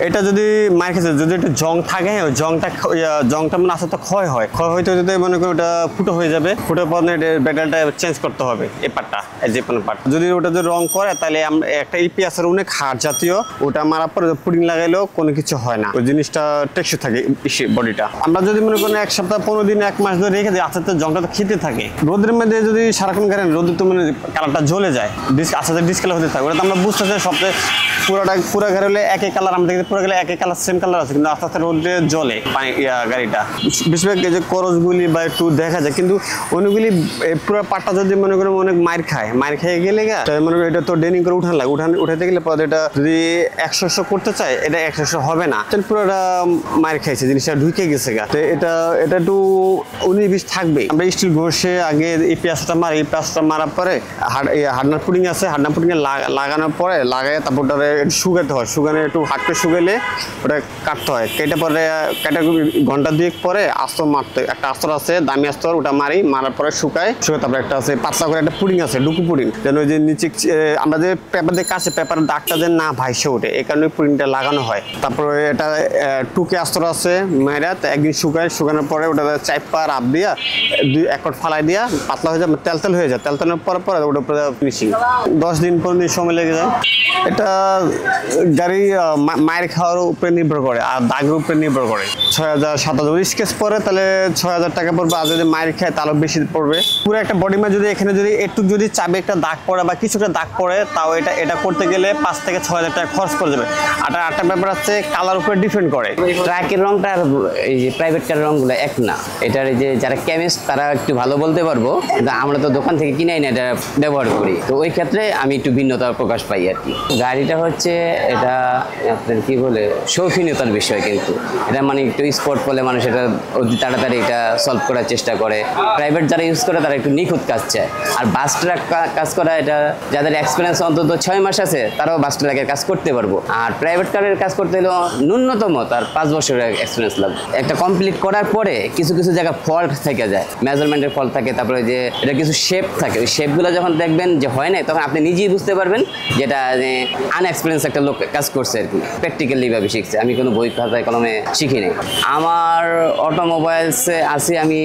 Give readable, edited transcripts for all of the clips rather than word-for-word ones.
এটা যদি মার খেয়েছে যদি একটু জং থাকে জংটা মানে আস্তে ক্ষয় হয় হয়তো যদি মনে করি ওটা ফুটো হয়ে যাবে, ফুটোর পর ব্যাটারিটা চেঞ্জ করতে হবে এই পার্টটা, যে কোনো পার্ট যদি ওটা যদি রং করে তাহলে আমরা একটা ইপিএসের অনেক হাড় জাতীয় ওটা মারার পরে পুডিং লাগাইলেও কোনো কিছু হয় না, ওই জিনিসটা টেকসই থাকে বডিটা। আমরা যদি মনে করেন 1 সপ্তাহ 15 দিন 1 মাস ধরে রেখে দিই আস্তে আস্তে জংটা তো খেতে থাকে। রোদের মধ্যে যদি সারাক্ষণ গাড়েন রোদে তো মানে কালারটা জ্বলে যায়, আস্তে আস্তে ডিসকালার হতে থাকে। ওটা তো আমরা বুঝতেছি সবচেয়ে পুরো গাড়ি হলে একই কালার, আমরা দেখতে পুরো গেলে একই কালার সেম কালার আছে, কিন্তু আস্তে আস্তে রোদে জ্বলে গাড়িটা। বেশিরভাগ যে করসগুলি বা একটু দেখা যায়, কিন্তু অনেকগুলি পুরো পাটটা যদি মনে করেন অনেক মার খেয়ে গেলে মনে করি এটা তো ডেনিং করে উঠাতে গেলে পরে এটা যদি 100 করতে চায় এটা 100 হবে না, পুরোটা মার খাইছে, জিনিসটা ঢুকে গেছে গা। তো এটা একটু 19-20 থাকবে। আমরা স্টিল ঘষে আগে এই পেঁয়াজটা মারার পরে হাডনার পুডিং আছে, হাডনার পুডিং লাগানোর পরে লাগাই তারপর শুকাতে হয়, শুকানো একটু হাটকে শুকাইলে ওটা কাটতে হয়, কেটে পরে ঘন্টা 2 পরে আস্তর মারতে, একটা আস্তর আছে দামি আস্তর, ওটা মারার পরে শুকায় তারপরে একটা আছে পাতলা করে একটা পুডিং আছে ডুকু পুডিং, যেন ওই যে নিচে আমরা যে পেপার দিয়ে কাছে পেপারের দাগটা যেন না ভাইসে ওঠে, এই কারণে পুডিংটা লাগানো হয়। তারপরে এটা টুকে আস্তর আছে মেয়েরাত একদিন শুকানোর পরে ওটা চাইপা রাব দিয়া 1 কট ফালাই দিয়া পাতলা হয়ে যায়, তেল হয়ে যায়, তেলের পরে ওটা উপরে ফিনিশিং 10 দিন 15 দিন সময় লেগে যায়। এটা গাড়ি মায়ের খাওয়ার উপরে নির্ভর করে আর দাগের উপরে নির্ভর করে। 6000-7000 স্কেচ পরে তাহলে 6000 টাকা পড়বে, আর যদি মায়ের খায় তাহলে বেশি পড়বে। পুরো একটা বডি মা যদি এখানে যদি একটু যদি চাবে একটা দাগ পড়ে বা কিছুটা দাগ পড়ে, তাও এটা করতে গেলে 5 থেকে 6000 টাকা খরচ করে যাবে। আর একটা ব্যাপার আছে কালার উপরে ডিপেন্ড করে। ট্রাকের রংটা আর এই যে প্রাইভেট কারের রংগুলো এক না। এটার এই যে যারা কেমিস্ট তারা একটু ভালো বলতে পারবো, আমরা তো দোকান থেকে কিনাই না, এটা ব্যবহার করি, তো ওই ক্ষেত্রে আমি একটু ভিন্নতা প্রকাশ পাই আর কি। গাড়িটা হচ্ছে এটা আপনার কি বলে শৌখিনতার বিষয়, কিন্তু এটা মানে একটু স্পট করলে মানুষ এটা অতি তাড়াতাড়ি এটা সলভ করার চেষ্টা করে। প্রাইভেট যারা ইউজ করে তারা একটু নিখুঁত কাজ চায়, আর বাস ট্রাক কাজ করা এটা যাদের এক্সপিরিয়েন্স অন্তত 6 মাস আছে তারাও বাস ট্রাকের কাজ করতে পারবো। আর প্রাইভেট কারের কাজ করতে হলেও ন্যূনতম তার 5 বছরের এক্সপিরিয়েন্স লাগবে। একটা কমপ্লিট করার পরে কিছু জায়গা ফল্ট থেকে যায়, মেজারমেন্টের ফল্ট থাকে, তারপরে যে এটা কিছু শেপ থাকে, ওই শেপগুলো যখন দেখবেন যে হয় না, তখন আপনি নিজেই বুঝতে পারবেন যেটা আনএক্সপিরিয়েন্স একটা লোক কাজ করছে আর কি, প্র্যাকটিক্যালি ভাবে শিখছে, আমি কোনো বই খাতায় কলমে শিখি নাই। আমার অটোমোবাইলসে আছি আমি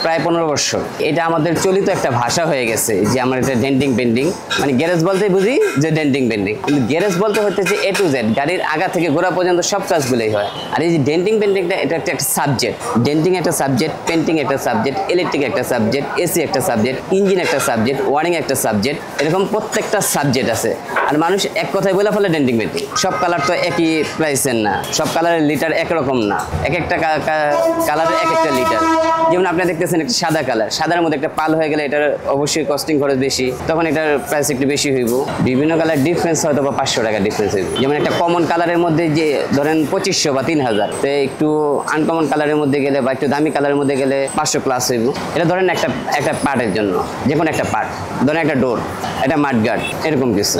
প্রায় 15 বছর। এটা আমাদের চলিত একটা ভাষা হয়ে গেছে যে আমার এটা ডেন্টিং পেন্টিং, মানে গ্যারেজ বলতেই বুঝি যে ডেন্টিং পেন্টিং, কিন্তু গ্যারেজ বলতে হচ্ছে A to Z, গাড়ির আগা থেকে গোড়া পর্যন্ত সব কাজগুলোই হয়। আর এই যে ডেন্টিং পেন্টিংটা এটা একটা সাবজেক্ট, ডেন্টিং একটা সাবজেক্ট, পেন্টিং একটা সাবজেক্ট, ইলেকট্রিক একটা সাবজেক্ট, এসি একটা সাবজেক্ট, ইঞ্জিন একটা সাবজেক্ট, ওয়ারিং একটা সাবজেক্ট, এরকম প্রত্যেকটা সাবজেক্ট আছে। আর মানুষ এক কথায় বলে ফেলে ডেন্টিং পেন্টিং। সব কালার তো একই প্রাইসের না, সব কালারের লিটার একরকম না, এক একটা কালারের এক একটা লিটার। যেমন আপনি দেখতেছেন একটা সাদা কালার, সাদার মধ্যে একটা পাল হয়ে গেলে এটার অবশ্যই কস্টিং খরচ বেশি, তখন এটার প্রাইস একটু বেশি হইব। বিভিন্ন কালার ডিফারেন্স হয়তো বা 500 টাকা ডিফারেন্স হইব। যেমন একটা কমন কালারের মধ্যে যে ধরেন 2500 বা 3000, তো একটু আনকমন কালারের মধ্যে গেলে বা একটু দামি কালারের মধ্যে গেলে 500 প্লাস হইব। এটা ধরেন একটা পার্টের জন্য, যে কোনো একটা পার্ট, ধরেন একটা ডোর, একটা মাডগার্ড, এরকম কিছু।